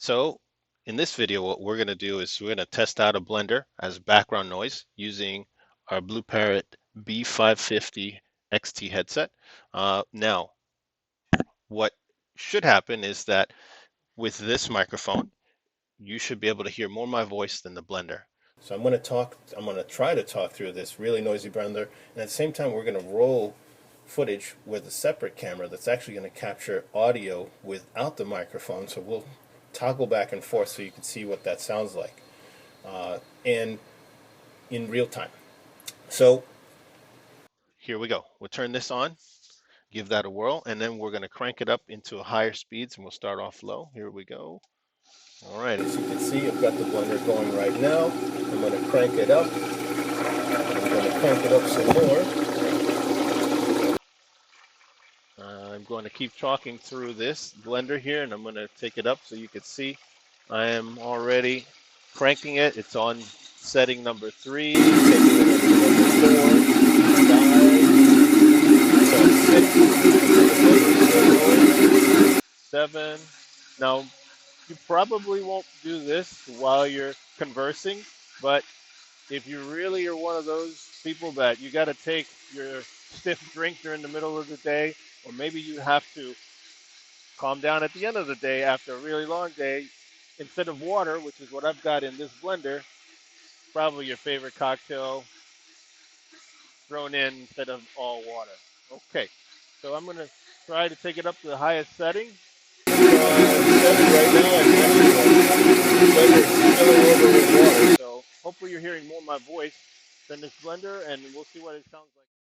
So in this video, what we're going to do is we're going to test out a blender as background noise using our BlueParrott B550 XT headset. Now, what should happen is that with this microphone, you should be able to hear more of my voice than the blender. So I'm going to try to talk through this really noisy blender, and at the same time, we're going to roll footage with a separate camera that's actually going to capture audio without the microphone. So we'll toggle back and forth so you can see what that sounds like, and in real time. So here we go. We'll turn this on, give that a whirl, and then we're going to crank it up into a higher speeds, and we'll start off low. Here we go. All right, as you can see, I've got the blender going right now. I'm going to crank it up. I'm going to crank it up some more. I'm going to keep talking through this blender here, and I'm going to take it up so you can see I am already cranking it. It's on setting number 3, taking it up to number 4, 5, 6, 7. Now, you probably won't do this while you're conversing, but if you really are one of those people that you got to take your stiff drink during the middle of the day, or maybe you have to calm down at the end of the day after a really long day, instead of water, which is what I've got in this blender, probably your favorite cocktail thrown in instead of all water. Okay, so I'm going to try to take it up to the highest setting. Right now, so hopefully you're hearing more of my voice than this blender, and we'll see what it sounds like.